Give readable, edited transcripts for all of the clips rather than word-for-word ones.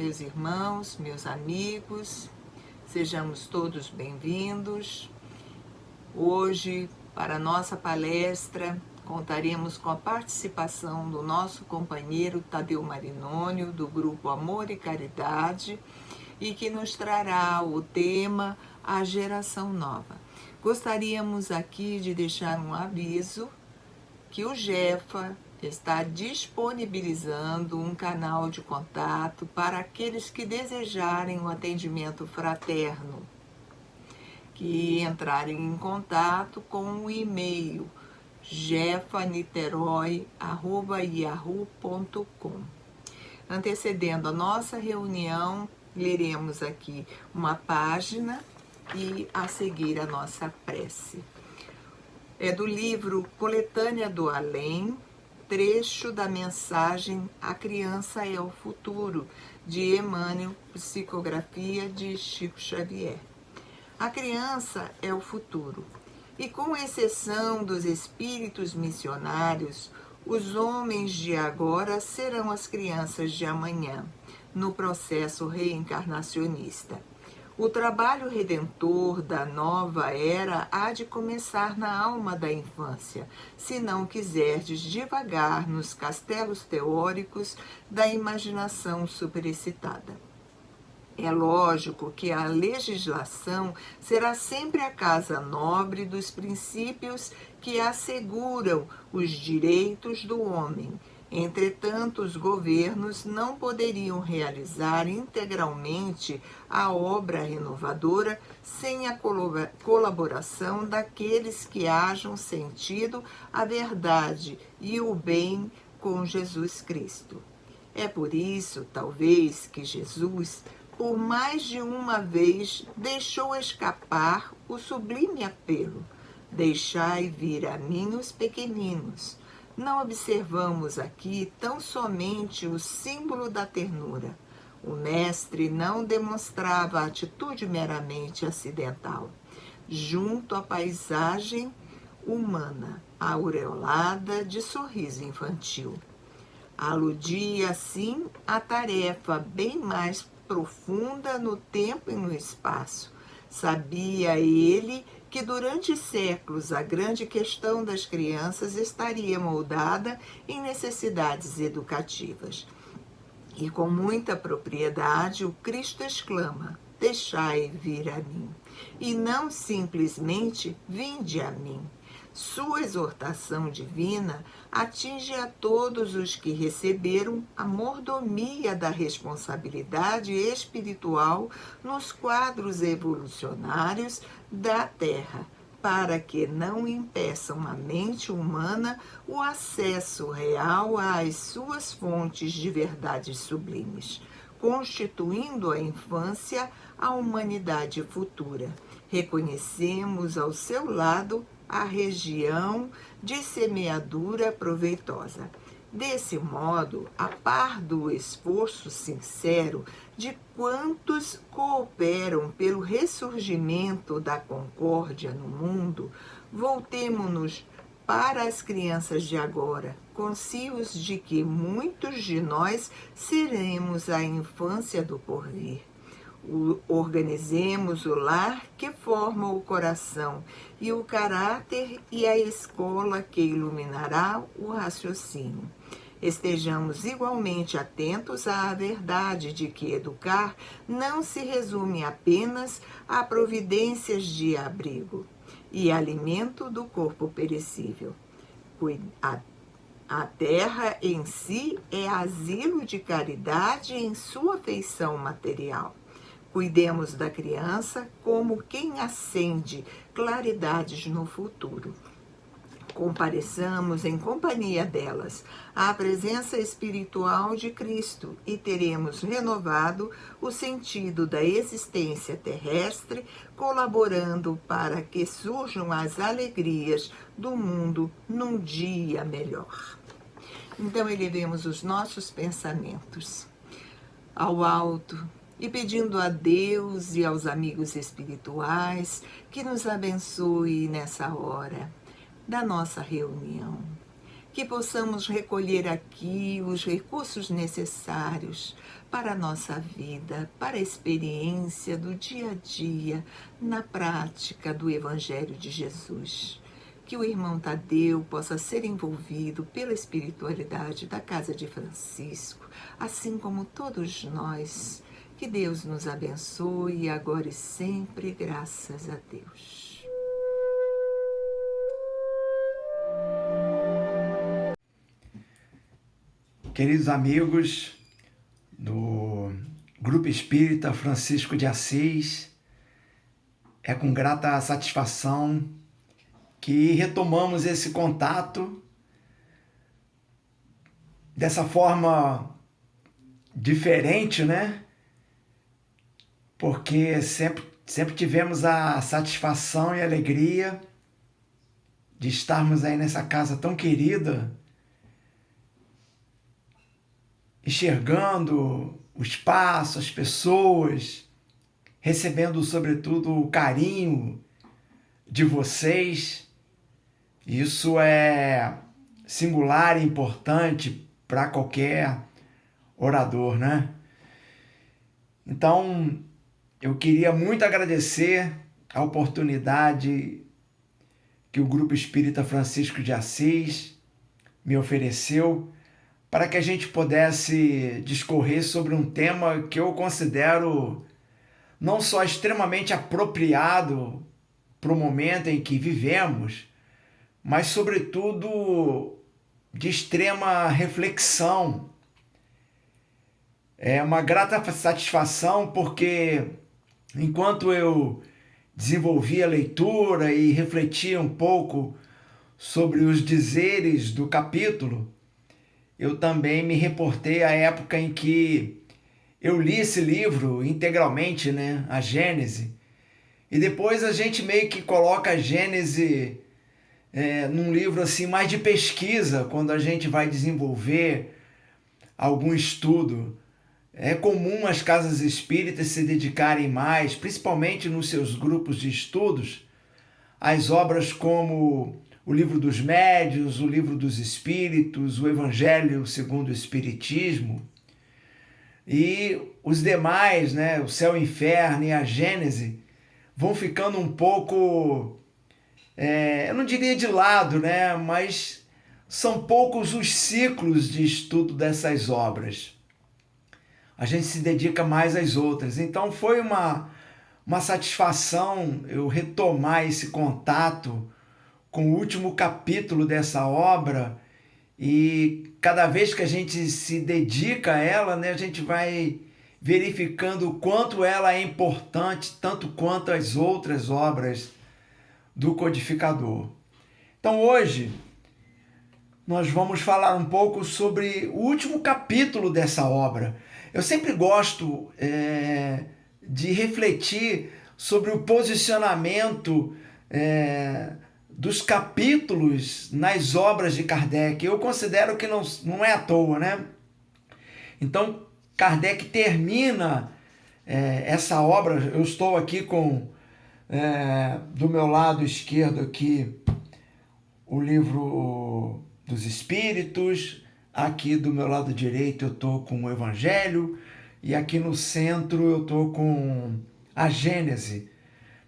meus irmãos, meus amigos, sejamos todos bem-vindos. Hoje, para a nossa palestra, contaremos com a participação do nosso companheiro Tadeu Marinônio, do grupo Amor e Caridade, e que nos trará o tema A Geração Nova. Gostaríamos aqui de deixar um aviso que o Jefa está disponibilizando um canal de contato para aqueles que desejarem o atendimento fraterno, que entrarem em contato com o e-mail jefaniteroy@yahoo.com. Antecedendo a nossa reunião, leremos aqui uma página e a seguir a nossa prece. É do livro Coletânea do Além, trecho da mensagem A Criança é o Futuro, de Emmanuel, psicografia de Chico Xavier. A criança é o futuro, e com exceção dos espíritos missionários, os homens de agora serão as crianças de amanhã, no processo reencarnacionista. O trabalho redentor da nova era há de começar na alma da infância, se não quiserdes divagar nos castelos teóricos da imaginação superexcitada. É lógico que a legislação será sempre a casa nobre dos princípios que asseguram os direitos do homem. Entretanto, os governos não poderiam realizar integralmente a obra renovadora sem a colaboração daqueles que hajam sentido a verdade e o bem com Jesus Cristo. É por isso, talvez, que Jesus, por mais de uma vez, deixou escapar o sublime apelo: deixai vir a mim os pequeninos. Não observamos aqui tão somente o símbolo da ternura. O mestre não demonstrava atitude meramente acidental. Junto à paisagem humana, aureolada de sorriso infantil. Aludia, assim, à tarefa bem mais profunda no tempo e no espaço. Sabia ele que durante séculos a grande questão das crianças estaria moldada em necessidades educativas. E com muita propriedade o Cristo exclama: deixai vir a mim, e não simplesmente vinde a mim. Sua exortação divina atinge a todos os que receberam a mordomia da responsabilidade espiritual nos quadros evolucionários da Terra, para que não impeçam a mente humana o acesso real às suas fontes de verdades sublimes, constituindo a infância a humanidade futura. Reconhecemos ao seu lado a região de semeadura proveitosa. Desse modo, a par do esforço sincero de quantos cooperam pelo ressurgimento da concórdia no mundo, voltemo-nos para as crianças de agora, conscientes de que muitos de nós seremos a infância do porvir. Organizemos o lar que forma o coração e o caráter e a escola que iluminará o raciocínio. Estejamos igualmente atentos à verdade de que educar não se resume apenas a providências de abrigo e alimento do corpo perecível. A terra em si é asilo de caridade em sua feição material. Cuidemos da criança como quem acende claridades no futuro. Compareçamos em companhia delas à presença espiritual de Cristo e teremos renovado o sentido da existência terrestre, colaborando para que surjam as alegrias do mundo num dia melhor. Então, elevemos os nossos pensamentos ao alto e pedindo a Deus e aos amigos espirituais que nos abençoe nessa hora da nossa reunião. que possamos recolher aqui os recursos necessários para a nossa vida, para a experiência do dia a dia, na prática do Evangelho de Jesus. Que o irmão Tadeu possa ser envolvido pela espiritualidade da Casa de Francisco, assim como todos nós. Que Deus nos abençoe agora e sempre, graças a Deus. Queridos amigos do Grupo Espírita Francisco de Assis, é com grata satisfação que retomamos esse contato dessa forma diferente, né? Porque sempre tivemos a satisfação e a alegria de estarmos aí nessa casa tão querida, enxergando o espaço, as pessoas, recebendo sobretudo o carinho de vocês. Isso é singular e importante para qualquer orador, né? Então, eu queria muito agradecer a oportunidade que o Grupo Espírita Francisco de Assis me ofereceu para que a gente pudesse discorrer sobre um tema que eu considero não só extremamente apropriado para o momento em que vivemos, mas, sobretudo, de extrema reflexão. É uma grata satisfação porque, enquanto eu desenvolvia a leitura e refletia um pouco sobre os dizeres do capítulo, eu também me reportei à época em que eu li esse livro integralmente, né, a Gênese, e depois a gente meio que coloca a Gênese num livro assim mais de pesquisa, quando a gente vai desenvolver algum estudo. É comum as casas espíritas se dedicarem mais, principalmente nos seus grupos de estudos, às obras como o Livro dos Médiuns, o Livro dos Espíritos, o Evangelho segundo o Espiritismo, e os demais, né, o Céu e o Inferno e a Gênese, vão ficando um pouco, eu não diria de lado, né, mas são poucos os ciclos de estudo dessas obras. A gente se dedica mais às outras. Então foi uma satisfação eu retomar esse contato com o último capítulo dessa obra, e cada vez que a gente se dedica a ela, né, a gente vai verificando o quanto ela é importante, tanto quanto as outras obras do codificador. Então hoje nós vamos falar um pouco sobre o último capítulo dessa obra. Eu sempre gosto de refletir sobre o posicionamento dos capítulos nas obras de Kardec. Eu considero que não é à toa, né? Então, Kardec termina essa obra. Eu estou aqui com, do meu lado esquerdo aqui, o Livro dos Espíritos. Aqui do meu lado direito eu estou com o Evangelho. E aqui no centro eu estou com a Gênese.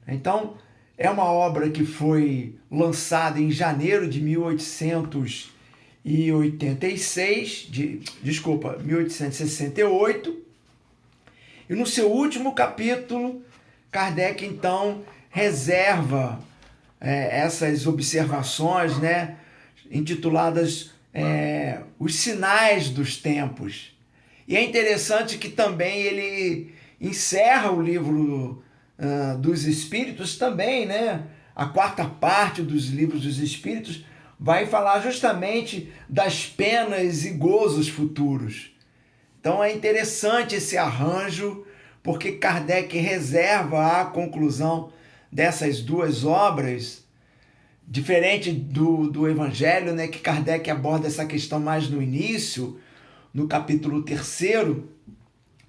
Então, é uma obra que foi lançada em janeiro de 1868, e no seu último capítulo, Kardec, então, reserva essas observações, né, intituladas Os Sinais dos Tempos. E é interessante que também ele encerra o livro dos Espíritos também, né? A quarta parte dos livros dos Espíritos vai falar justamente das penas e gozos futuros. Então é interessante esse arranjo, porque Kardec reserva a conclusão dessas duas obras, diferente do Evangelho, né, que Kardec aborda essa questão mais no início, no capítulo 3º,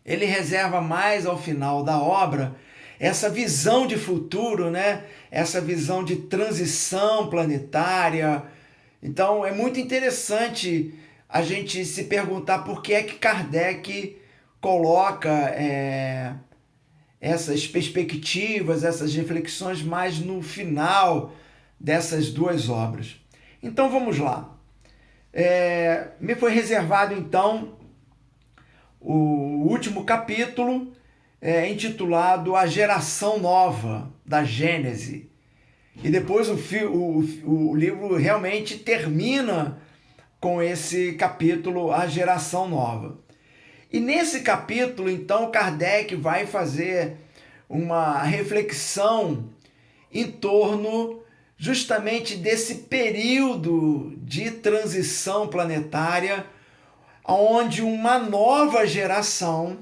ele reserva mais ao final da obra essa visão de futuro, né? Essa visão de transição planetária Então é muito interessante a gente se perguntar por que é que Kardec coloca essas perspectivas, essas reflexões mais no final dessas duas obras. Então vamos lá. Me foi reservado então o último capítulo, intitulado A Geração Nova, da Gênese. E depois o livro realmente termina com esse capítulo, A Geração Nova. E nesse capítulo, então, Kardec vai fazer uma reflexão em torno justamente desse período de transição planetária, onde uma nova geração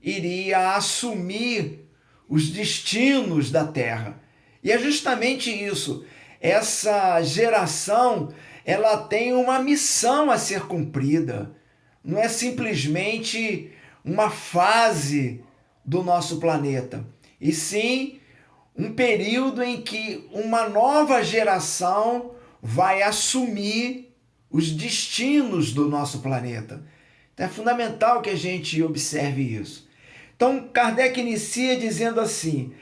iria assumir os destinos da Terra. E é justamente isso. Essa geração, ela tem uma missão a ser cumprida. Não é simplesmente uma fase do nosso planeta, e sim um período em que uma nova geração vai assumir os destinos do nosso planeta. Então é fundamental que a gente observe isso. Então Kardec inicia dizendo assim: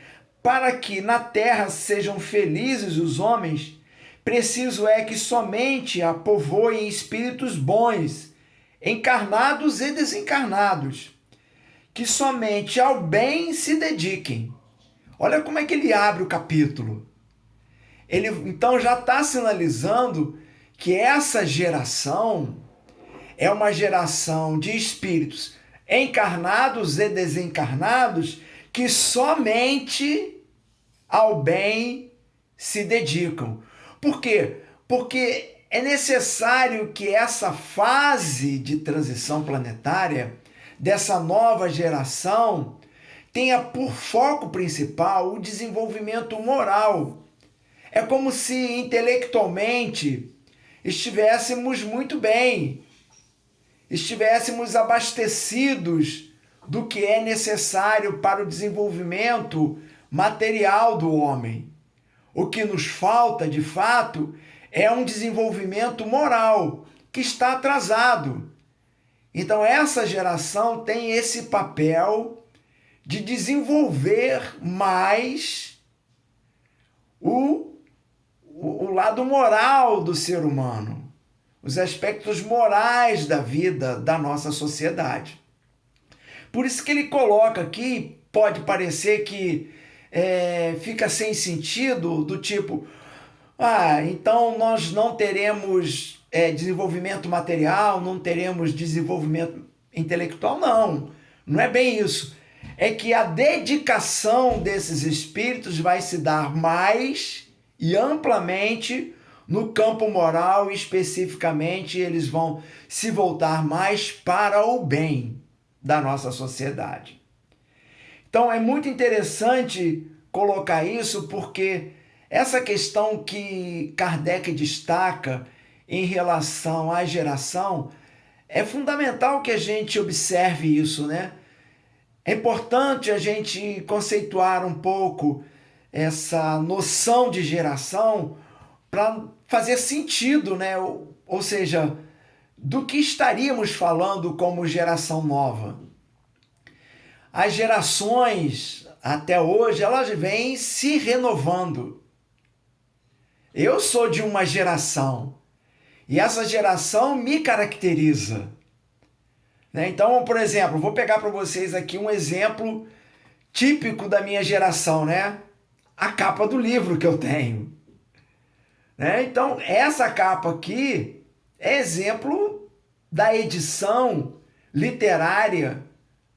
para que na Terra sejam felizes os homens, preciso é que somente a povoem espíritos bons, encarnados e desencarnados, que somente ao bem se dediquem. Olha como é que ele abre o capítulo. Ele então já está sinalizando que essa geração é uma geração de espíritos encarnados e desencarnados que somente ao bem se dedicam. Por quê? Porque é necessário que essa fase de transição planetária, dessa nova geração, tenha por foco principal o desenvolvimento moral. É como se intelectualmente estivéssemos muito bem, estivéssemos abastecidos do que é necessário para o desenvolvimento material do homem. O que nos falta, de fato, é um desenvolvimento moral que está atrasado. Então essa geração tem esse papel de desenvolver mais o lado moral do ser humano, os aspectos morais da vida da nossa sociedade. Por isso que ele coloca aqui, pode parecer que fica sem sentido, do tipo, então nós não teremos desenvolvimento material, não teremos desenvolvimento intelectual. Não é bem isso. É que a dedicação desses espíritos vai se dar mais e amplamente no campo moral, e especificamente eles vão se voltar mais para o bem da nossa sociedade. Então é muito interessante colocar isso, porque essa questão que Kardec destaca em relação à geração, é fundamental que a gente observe isso, né? É importante a gente conceituar um pouco essa noção de geração para fazer sentido, né? Ou seja, do que estaríamos falando como geração nova. As gerações, até hoje, elas vêm se renovando. Eu sou de uma geração e essa geração me caracteriza. Então, por exemplo, vou pegar para vocês aqui um exemplo típico da minha geração, né? A capa do livro que eu tenho. Então, essa capa aqui é exemplo da edição literária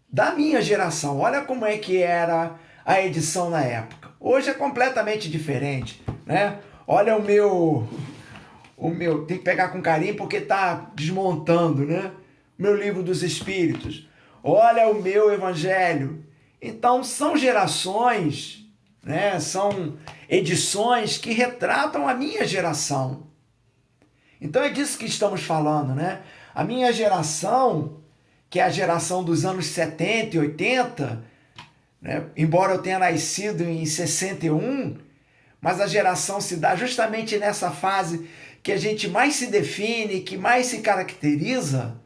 da minha geração. Olha como é que era a edição na época. Hoje é completamente diferente, né? Olha o meu, tem que pegar com carinho porque tá desmontando, né? Meu livro dos Espíritos. Olha o meu Evangelho. Então são gerações, né? São edições que retratam a minha geração. Então é disso que estamos falando, né? A minha geração, que é a geração dos anos 70 e 80, né? Embora eu tenha nascido em 61, mas a geração se dá justamente nessa fase que a gente mais se define, que mais se caracteriza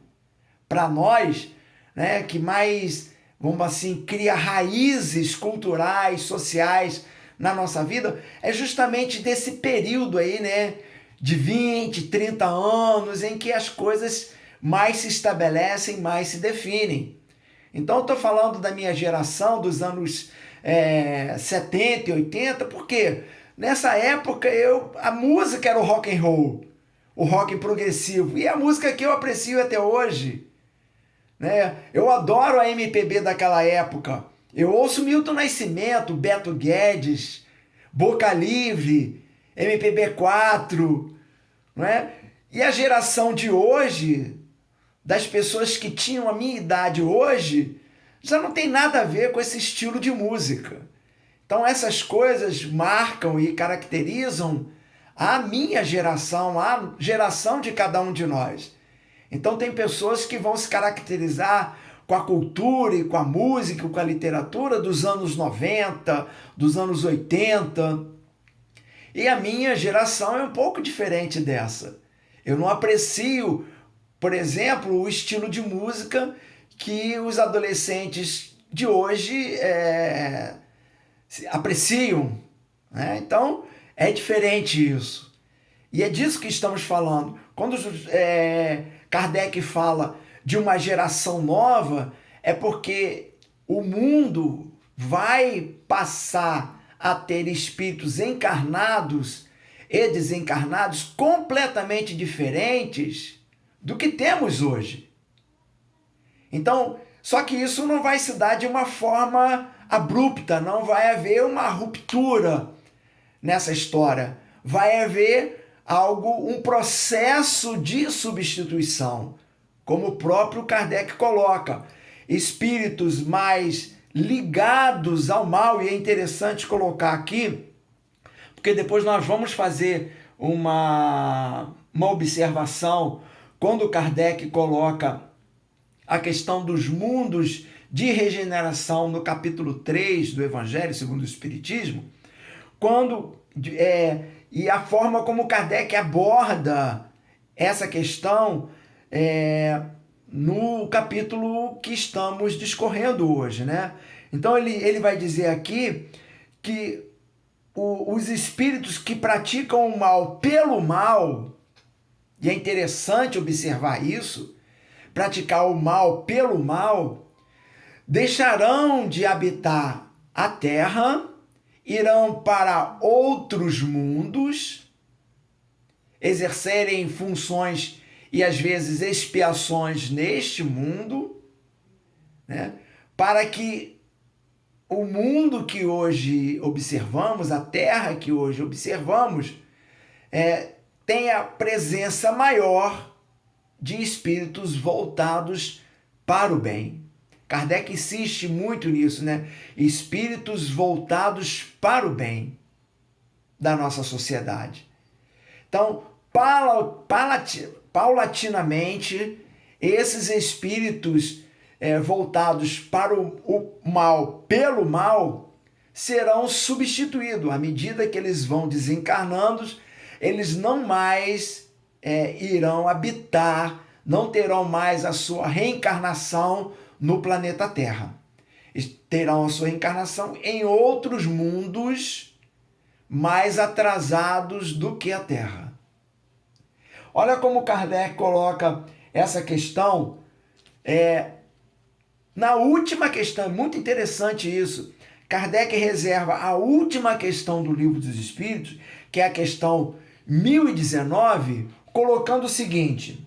para nós, né, que mais, vamos assim, cria raízes culturais, sociais na nossa vida, é justamente desse período aí, né, de 20, 30 anos, em que as coisas mais se estabelecem, mais se definem. Então eu estou falando da minha geração, dos anos 70 e 80, porque nessa época a música era o rock and roll, o rock progressivo, e a música que eu aprecio até hoje, né? Eu adoro a MPB daquela época. Eu ouço Milton Nascimento, Beto Guedes, Boca Livre, MPB4, não é? E a geração de hoje, das pessoas que tinham a minha idade hoje, já não tem nada a ver com esse estilo de música. Então essas coisas marcam e caracterizam a minha geração, a geração de cada um de nós. Então tem pessoas que vão se caracterizar com a cultura e com a música, com a literatura dos anos 90, dos anos 80. E a minha geração é um pouco diferente dessa. Eu não aprecio, por exemplo, o estilo de música que os adolescentes de hoje apreciam, né? Então é diferente isso. E é disso que estamos falando. Quando Kardec fala de uma geração nova, é porque o mundo vai passar a ter espíritos encarnados e desencarnados completamente diferentes do que temos hoje. Então, só que isso não vai se dar de uma forma abrupta, não vai haver uma ruptura nessa história. Vai haver um processo de substituição, como o próprio Kardec coloca. Espíritos mais ligados ao mal, e é interessante colocar aqui, porque depois nós vamos fazer uma observação quando Kardec coloca a questão dos mundos de regeneração no capítulo 3 do Evangelho segundo o Espiritismo, e a forma como Kardec aborda essa questão no capítulo que estamos discorrendo hoje, né? Então ele vai dizer aqui que os espíritos que praticam o mal pelo mal, e é interessante observar isso, praticar o mal pelo mal, deixarão de habitar a terra, irão para outros mundos, exercerem funções e às vezes expiações neste mundo, né? Para que o mundo que hoje observamos, a terra que hoje observamos, tenha presença maior de espíritos voltados para o bem. Kardec insiste muito nisso, né? Espíritos voltados para o bem da nossa sociedade. Então, paulatinamente, esses espíritos voltados para o mal pelo mal serão substituídos. À medida que eles vão desencarnando, eles não mais irão habitar, não terão mais a sua reencarnação no planeta Terra. Terão a sua reencarnação em outros mundos mais atrasados do que a Terra. Olha como Kardec coloca essa questão na última questão. É muito interessante isso. Kardec reserva a última questão do Livro dos Espíritos, que é a questão 1019, colocando o seguinte: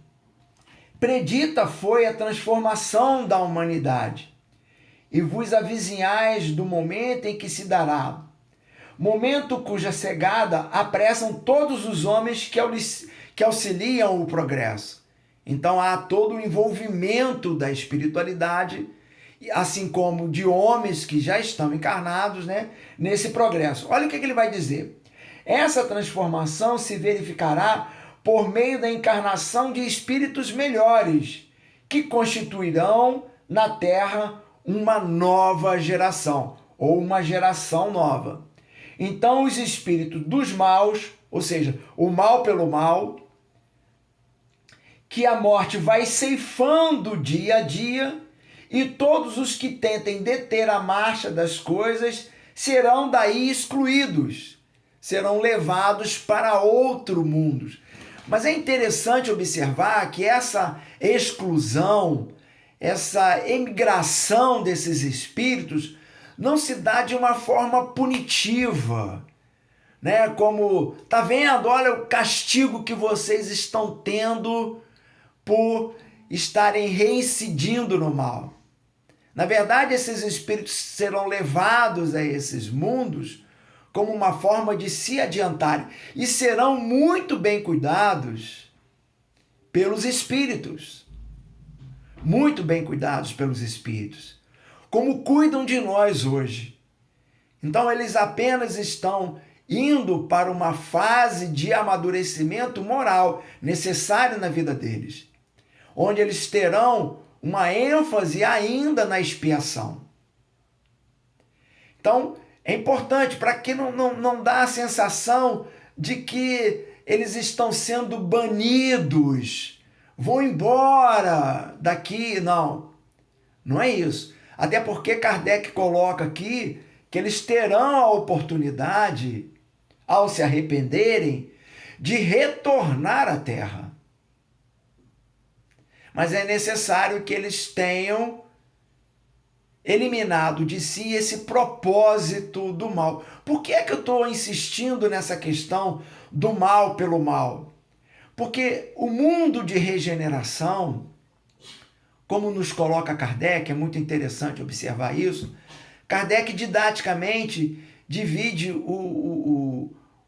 predita foi a transformação da humanidade, e vos avizinhais do momento em que se dará, momento cuja chegada apressam todos os homens que auxiliam o progresso. Então há todo o envolvimento da espiritualidade, assim como de homens que já estão encarnados, né, nesse progresso. Olha o que ele vai dizer. Essa transformação se verificará por meio da encarnação de espíritos melhores, que constituirão na Terra uma nova geração, ou uma geração nova. Então os espíritos dos maus, ou seja, o mal pelo mal, que a morte vai ceifando dia a dia, e todos os que tentem deter a marcha das coisas serão daí excluídos, serão levados para outro mundo. Mas é interessante observar que essa exclusão, essa emigração desses espíritos não se dá de uma forma punitiva, né? Como, tá vendo? Olha o castigo que vocês estão tendo por estarem reincidindo no mal. Na verdade, esses espíritos serão levados a esses mundos como uma forma de se adiantarem e serão muito bem cuidados pelos espíritos. Muito bem cuidados pelos espíritos, como cuidam de nós hoje. Então, eles apenas estão indo para uma fase de amadurecimento moral necessário na vida deles, onde eles terão uma ênfase ainda na expiação. Então, é importante para que não dá a sensação de que eles estão sendo banidos, vão embora daqui. Não, não é isso. Até porque Kardec coloca aqui que eles terão a oportunidade, ao se arrependerem, de retornar à Terra. Mas é necessário que eles tenham eliminado de si esse propósito do mal. Por que é que eu estou insistindo nessa questão do mal pelo mal? Porque o mundo de regeneração, como nos coloca Kardec, é muito interessante observar isso. Kardec didaticamente divide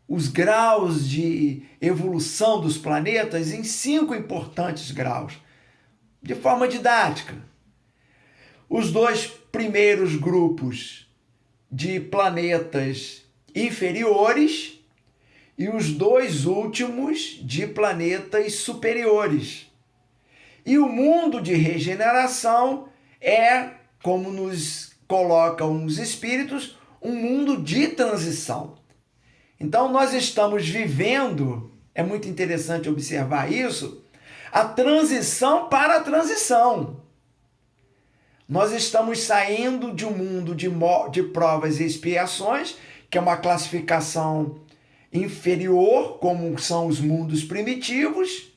os graus de evolução dos planetas em 5 importantes graus, de forma didática. Os 2 primeiros grupos de planetas inferiores e os 2 últimos de planetas superiores. E o mundo de regeneração é, como nos colocam os espíritos, um mundo de transição. Então nós estamos vivendo, é muito interessante observar isso, a transição para a transição. Nós estamos saindo de um mundo de provas e expiações, que é uma classificação inferior, como são os mundos primitivos,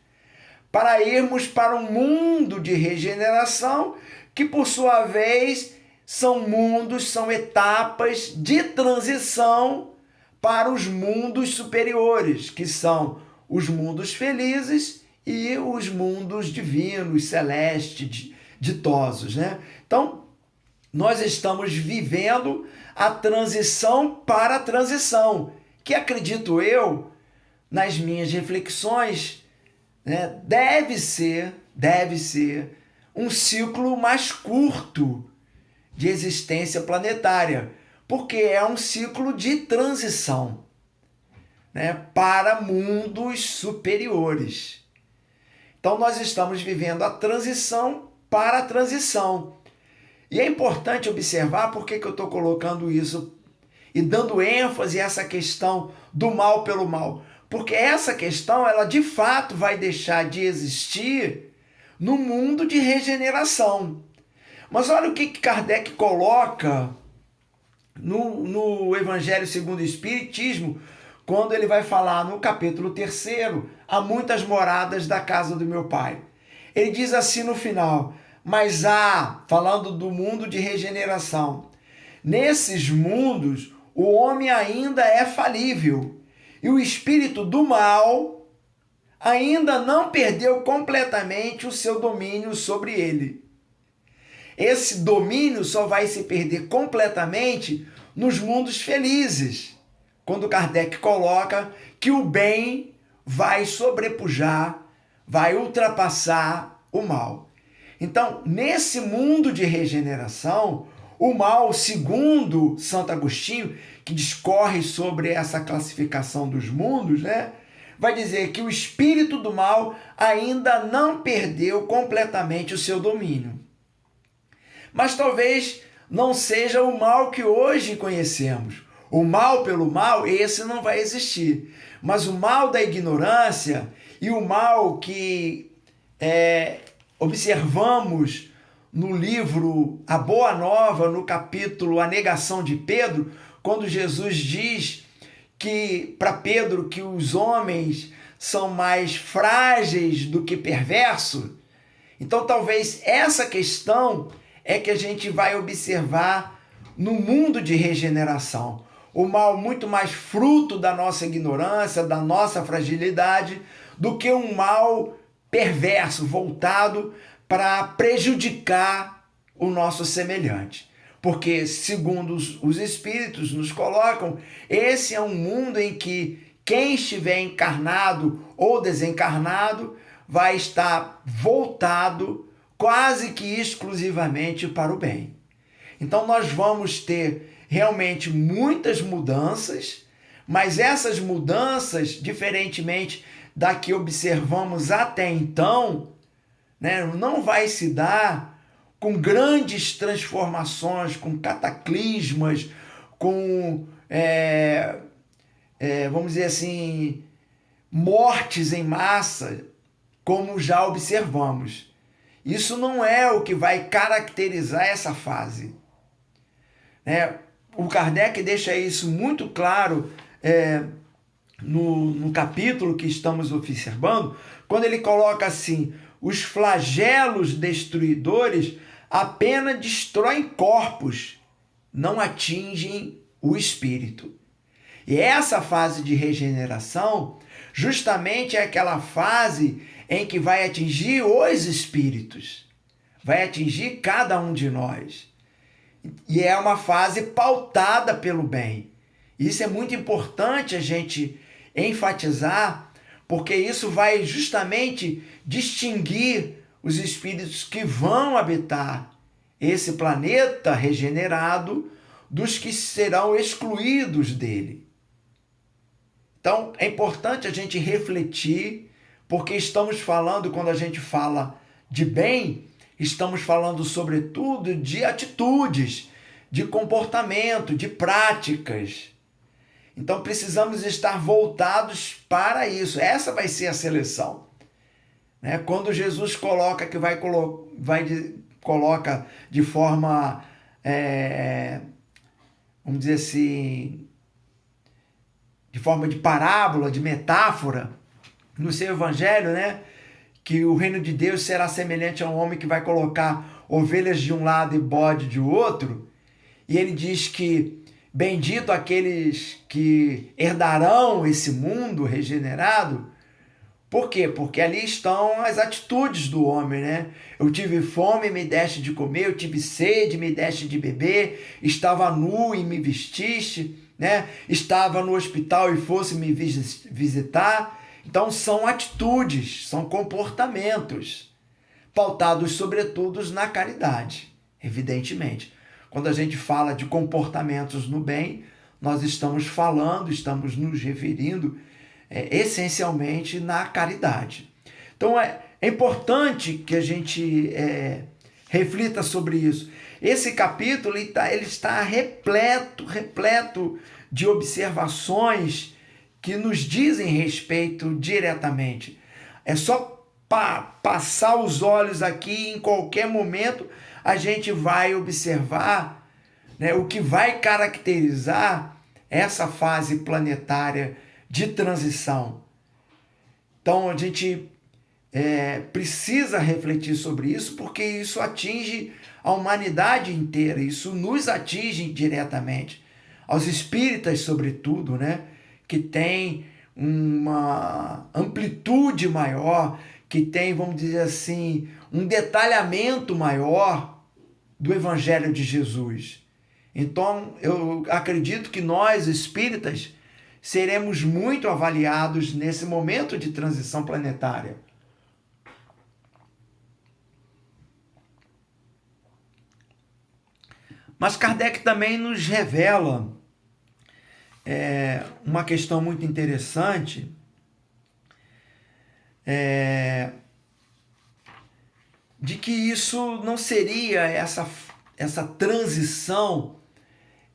para irmos para um mundo de regeneração, que por sua vez são mundos, são etapas de transição para os mundos superiores, que são os mundos felizes e os mundos divinos, celestes, ditosos, né? Então, nós estamos vivendo a transição para a transição, que acredito eu, nas minhas reflexões, né, deve ser um ciclo mais curto de existência planetária, porque é um ciclo de transição, né, para mundos superiores. Então, nós estamos vivendo a transição para a transição. E é importante observar por que eu estou colocando isso e dando ênfase a essa questão do mal pelo mal. Porque essa questão, ela de fato vai deixar de existir no mundo de regeneração. Mas olha o que Kardec coloca no Evangelho segundo o Espiritismo, quando ele vai falar no capítulo 3, há muitas moradas da casa do meu Pai. Ele diz assim no final: mas há, falando do mundo de regeneração, nesses mundos o homem ainda é falível e o espírito do mal ainda não perdeu completamente o seu domínio sobre ele. Esse domínio só vai se perder completamente nos mundos felizes, quando Kardec coloca que o bem vai sobrepujar, vai ultrapassar o mal. Então, nesse mundo de regeneração, o mal, segundo Santo Agostinho, que discorre sobre essa classificação dos mundos, né, vai dizer que o espírito do mal ainda não perdeu completamente o seu domínio. Mas talvez não seja o mal que hoje conhecemos. O mal pelo mal, esse não vai existir. Mas o mal da ignorância e o mal que observamos no livro A Boa Nova, no capítulo A Negação de Pedro, quando Jesus diz que para Pedro que os homens são mais frágeis do que perversos. Então talvez essa questão é que a gente vai observar no mundo de regeneração. O mal muito mais fruto da nossa ignorância, da nossa fragilidade, do que um mal perverso, voltado para prejudicar o nosso semelhante. Porque, segundo os Espíritos nos colocam, esse é um mundo em que quem estiver encarnado ou desencarnado vai estar voltado quase que exclusivamente para o bem. Então nós vamos ter realmente muitas mudanças, mas essas mudanças, diferentemente da que observamos até então, né, não vai se dar com grandes transformações, com cataclismas, com, vamos dizer assim, mortes em massa, como já observamos. Isso não é o que vai caracterizar essa fase. O Kardec deixa isso muito claro no capítulo que estamos observando, quando ele coloca assim: os flagelos destruidores apenas destroem corpos, não atingem o espírito. E essa fase de regeneração justamente é aquela fase em que vai atingir os espíritos, vai atingir cada um de nós. E é uma fase pautada pelo bem. Isso é muito importante a gente enfatizar, porque isso vai justamente distinguir os espíritos que vão habitar esse planeta regenerado dos que serão excluídos dele. Então, é importante a gente refletir, porque estamos falando, quando a gente fala de bem, estamos falando sobretudo de atitudes, de comportamento, de práticas. Então precisamos estar voltados para isso. Essa vai ser a seleção. Quando Jesus coloca que coloca de forma, vamos dizer assim, de forma de parábola, de metáfora, no seu evangelho, que o reino de Deus será semelhante a um homem que vai colocar ovelhas de um lado e bode de outro, e ele diz que bendito aqueles que herdarão esse mundo regenerado. Por quê? Porque ali estão as atitudes do homem, Eu tive fome e me deste de comer, eu tive sede e me deste de beber, estava nu e me vestiste, Estava no hospital e fosse me visitar. Então são atitudes, são comportamentos, pautados sobretudo na caridade, evidentemente. Quando a gente fala de comportamentos no bem, nós estamos nos referindo essencialmente na caridade. Então é importante que a gente reflita sobre isso. Esse capítulo ele está repleto de observações que nos dizem respeito diretamente. É só passar os olhos aqui, em qualquer momento a gente vai observar o que vai caracterizar essa fase planetária de transição. Então a gente precisa refletir sobre isso, porque isso atinge a humanidade inteira, isso nos atinge diretamente. Aos espíritas, sobretudo, que tem uma amplitude maior, que tem, vamos dizer assim, um detalhamento maior do Evangelho de Jesus. Então, eu acredito que nós, espíritas, seremos muito avaliados nesse momento de transição planetária. Mas Kardec também nos revela uma questão muito interessante, de que isso não seria essa transição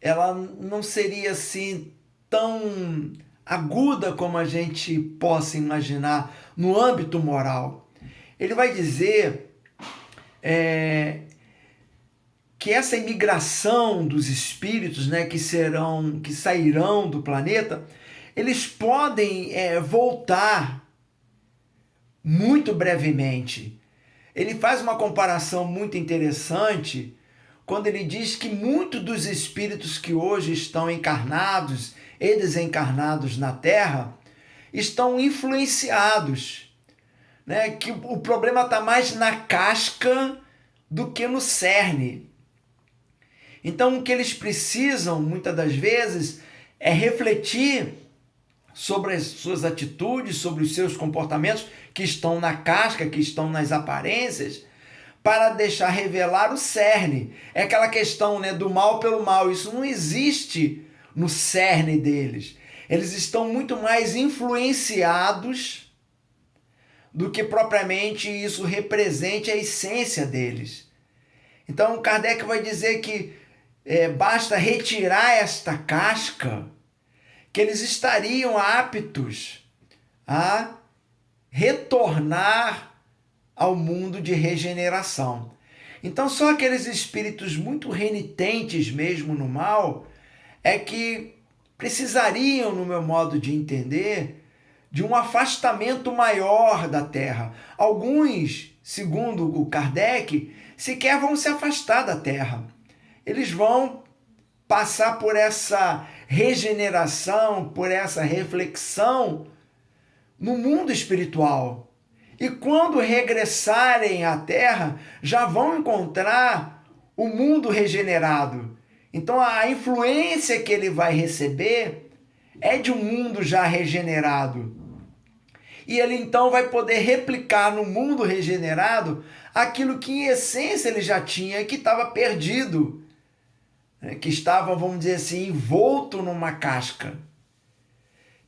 ela não seria assim tão aguda como a gente possa imaginar no âmbito moral. Ele vai dizer que essa imigração dos espíritos, né, que sairão do planeta, eles podem voltar muito brevemente. Ele faz uma comparação muito interessante quando ele diz que muitos dos espíritos que hoje estão encarnados e desencarnados na Terra estão influenciados, né? Que o problema está mais na casca do que no cerne. Então, o que eles precisam, muitas das vezes, é refletir sobre as suas atitudes, sobre os seus comportamentos que estão na casca, que estão nas aparências, para deixar revelar o cerne. É aquela questão, né, do mal pelo mal. Isso não existe no cerne deles. Eles estão muito mais influenciados do que propriamente isso represente a essência deles. Então, Kardec vai dizer que basta retirar esta casca, que eles estariam aptos a retornar ao mundo de regeneração. Então, só aqueles espíritos muito renitentes mesmo no mal é que precisariam, no meu modo de entender, de um afastamento maior da Terra. Alguns, segundo o Kardec, sequer vão se afastar da Terra. Eles vão passar por essa regeneração, por essa reflexão no mundo espiritual. E quando regressarem à Terra, já vão encontrar o mundo regenerado. Então a influência que ele vai receber é de um mundo já regenerado. E ele então vai poder replicar no mundo regenerado aquilo que em essência ele já tinha, que estava perdido, que estava, vamos dizer assim, envolto numa casca.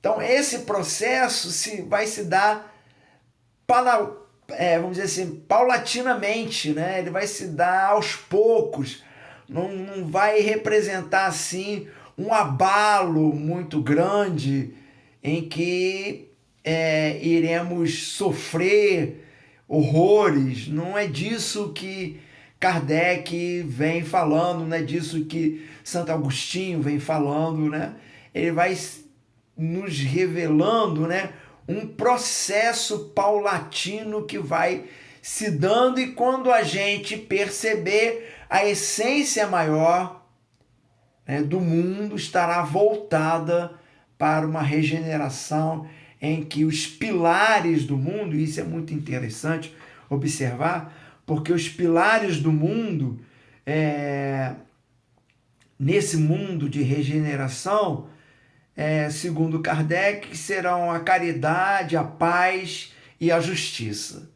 Então esse processo vai se dar vamos dizer assim, paulatinamente, né? Ele vai se dar aos poucos, não vai representar assim um abalo muito grande em que iremos sofrer horrores. Não é disso que Kardec vem falando, não é disso que Santo Agostinho vem falando, né? Ele vai nos revelando, né, um processo paulatino que vai se dando, e quando a gente perceber, a essência maior, né, do mundo estará voltada para uma regeneração em que os pilares do mundo, e isso é muito interessante observar, porque os pilares do mundo, nesse mundo de regeneração, segundo Kardec, serão a caridade, a paz e a justiça.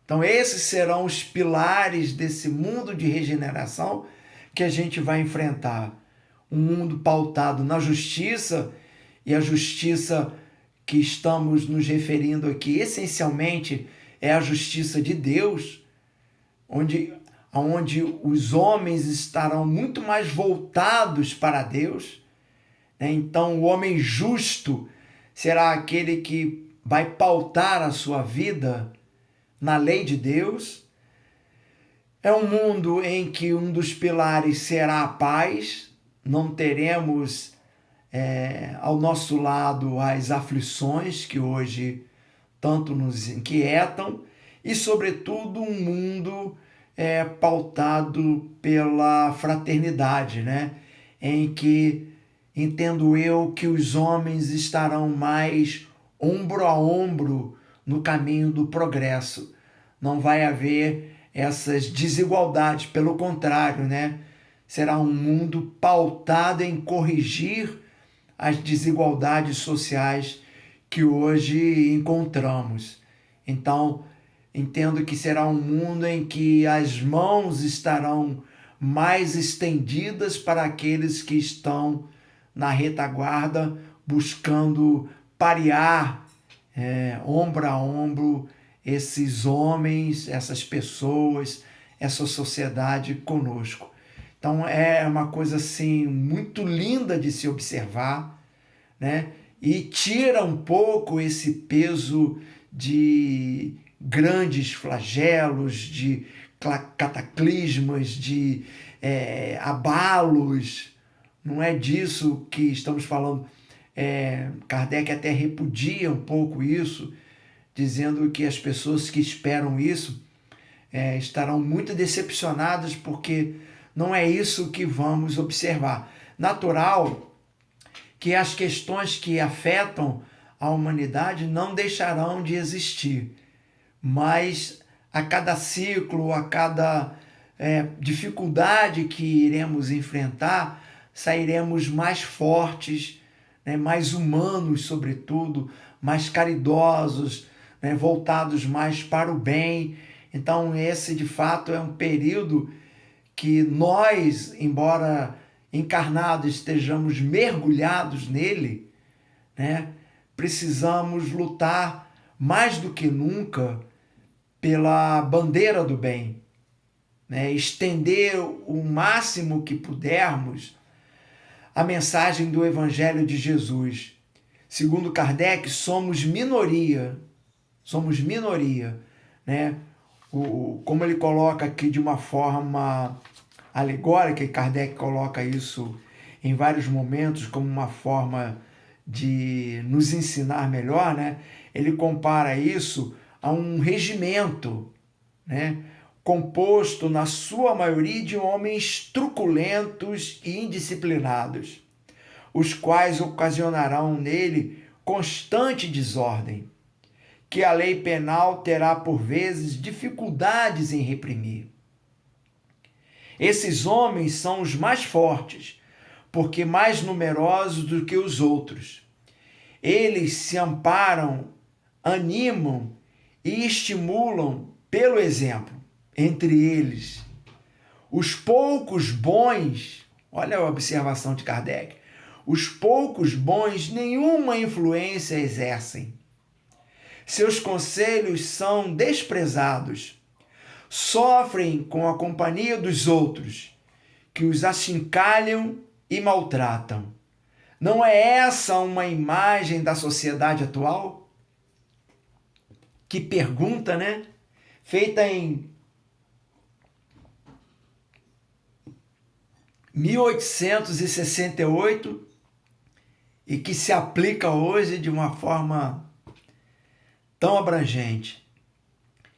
Então esses serão os pilares desse mundo de regeneração que a gente vai enfrentar. Um mundo pautado na justiça, e a justiça que estamos nos referindo aqui essencialmente é a justiça de Deus, onde os homens estarão muito mais voltados para Deus. Então o homem justo será aquele que vai pautar a sua vida na lei de Deus. É um mundo em que um dos pilares será a paz. Não teremos ao nosso lado as aflições que hoje tanto nos inquietam, e sobretudo um mundo pautado pela fraternidade, né? Em que entendo eu que os homens estarão mais ombro a ombro no caminho do progresso. Não vai haver essas desigualdades, pelo contrário, né? Será um mundo pautado em corrigir as desigualdades sociais que hoje encontramos. Então, entendo que será um mundo em que as mãos estarão mais estendidas para aqueles que estão na retaguarda, buscando parear ombro a ombro esses homens, essas pessoas, essa sociedade conosco. Então é uma coisa assim muito linda de se observar, né? E tira um pouco esse peso de grandes flagelos, de cataclismas, de abalos. Não é disso que estamos falando. Kardec até repudia um pouco isso, dizendo que as pessoas que esperam isso estarão muito decepcionadas, porque não é isso que vamos observar. Natural que as questões que afetam a humanidade não deixarão de existir, mas a cada ciclo, a cada dificuldade que iremos enfrentar, sairemos mais fortes, né, mais humanos, sobretudo, mais caridosos, né, voltados mais para o bem. Então, esse de fato é um período que nós, embora encarnados, estejamos mergulhados nele, né, precisamos lutar mais do que nunca pela bandeira do bem, né, estender o máximo que pudermos a mensagem do Evangelho de Jesus. Segundo Kardec, somos minoria, né? Como ele coloca aqui de uma forma alegórica, e Kardec coloca isso em vários momentos como uma forma de nos ensinar melhor, né? Ele compara isso a um regimento, né? Composto na sua maioria de homens truculentos e indisciplinados, os quais ocasionarão nele constante desordem, que a lei penal terá por vezes dificuldades em reprimir. Esses homens são os mais fortes, porque mais numerosos do que os outros. Eles se amparam, animam e estimulam pelo exemplo. Entre eles, os poucos bons, olha a observação de Kardec, os poucos bons nenhuma influência exercem. Seus conselhos são desprezados. Sofrem com a companhia dos outros, que os achincalham e maltratam. Não é essa uma imagem da sociedade atual? Que pergunta, né? Feita em 1868 e que se aplica hoje de uma forma tão abrangente.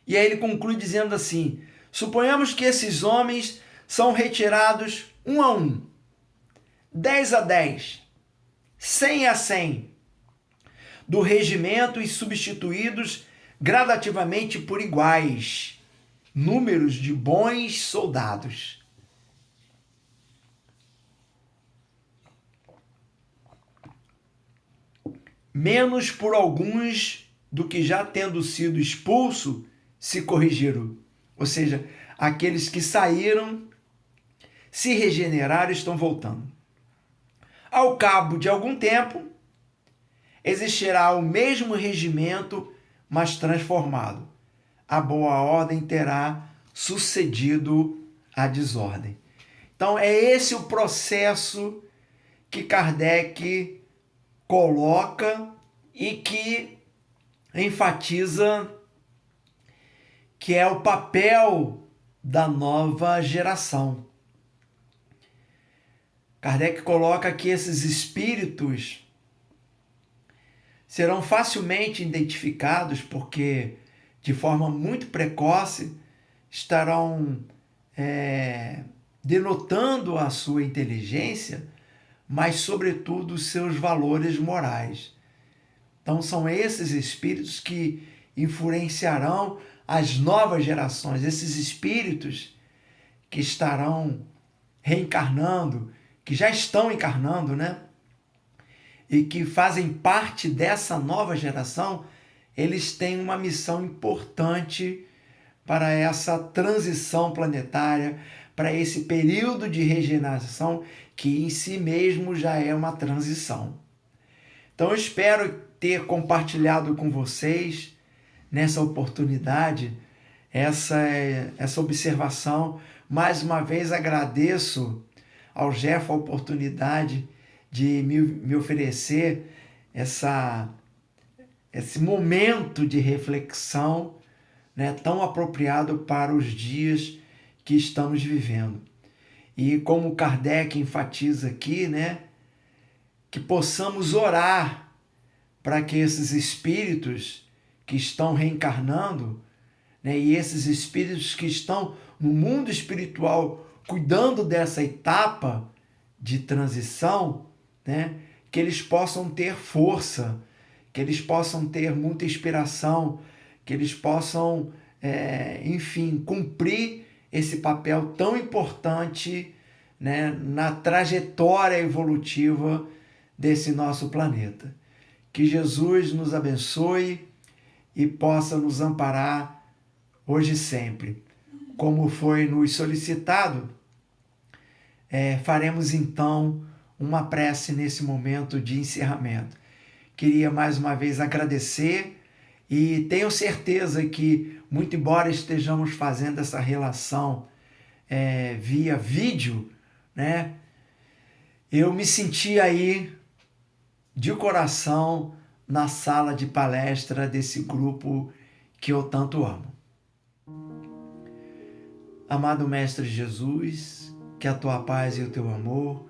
E aí ele conclui dizendo assim: suponhamos que esses homens são retirados 1 a 1, 10 a 10, 100 a 100 do regimento e substituídos gradativamente por iguais números de bons soldados. Menos por alguns do que já tendo sido expulso se corrigiram. Ou seja, aqueles que saíram, se regeneraram e estão voltando. Ao cabo de algum tempo, existirá o mesmo regimento, mas transformado. A boa ordem terá sucedido à desordem. Então, é esse o processo que Kardec coloca e que enfatiza que é o papel da nova geração. Kardec coloca que esses espíritos serão facilmente identificados porque, de forma muito precoce, estarão denotando a sua inteligência, mas, sobretudo, os seus valores morais. Então, são esses espíritos que influenciarão as novas gerações, esses espíritos que estarão reencarnando, que já estão encarnando, né? E que fazem parte dessa nova geração, eles têm uma missão importante para essa transição planetária, para esse período de regeneração que em si mesmo já é uma transição. Então eu espero ter compartilhado com vocês, nessa oportunidade, essa observação. Mais uma vez agradeço ao Jeff a oportunidade de me oferecer esse momento de reflexão, né, tão apropriado para os dias que estamos vivendo. E como Kardec enfatiza aqui, né, que possamos orar para que esses espíritos que estão reencarnando, né, e esses espíritos que estão no mundo espiritual cuidando dessa etapa de transição, né, que eles possam ter força, que eles possam ter muita inspiração, que eles possam, enfim, cumprir esse papel tão importante, né, na trajetória evolutiva desse nosso planeta. Que Jesus nos abençoe e possa nos amparar hoje e sempre. Como foi nos solicitado, faremos então uma prece nesse momento de encerramento. Queria mais uma vez agradecer e tenho certeza que, muito embora estejamos fazendo essa relação via vídeo, né, eu me senti aí de coração na sala de palestra desse grupo que eu tanto amo. Amado Mestre Jesus, que a tua paz e o teu amor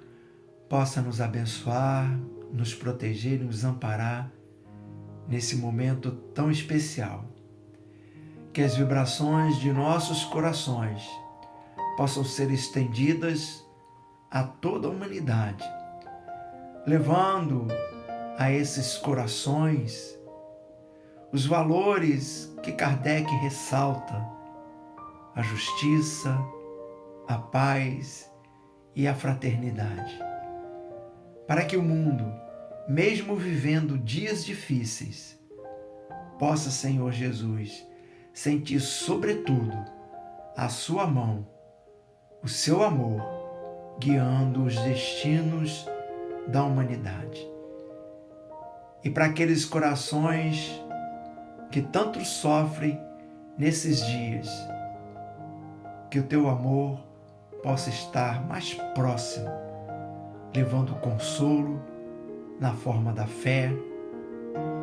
possa nos abençoar, nos proteger e nos amparar nesse momento tão especial. Que as vibrações de nossos corações possam ser estendidas a toda a humanidade, levando a esses corações os valores que Kardec ressalta: a justiça, a paz e a fraternidade. Para que o mundo, mesmo vivendo dias difíceis, possa, Senhor Jesus, sentir sobretudo a sua mão, o seu amor, guiando os destinos da humanidade. E para aqueles corações que tanto sofrem nesses dias, que o teu amor possa estar mais próximo, levando consolo na forma da fé,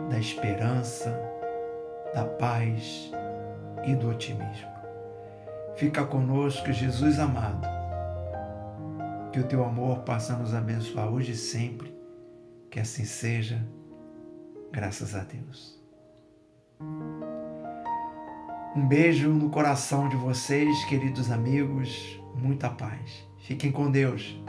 da esperança, da paz e do otimismo. Fica conosco, Jesus amado, que o teu amor possa nos abençoar hoje e sempre, que assim seja, graças a Deus. Um beijo no coração de vocês, queridos amigos, muita paz. Fiquem com Deus.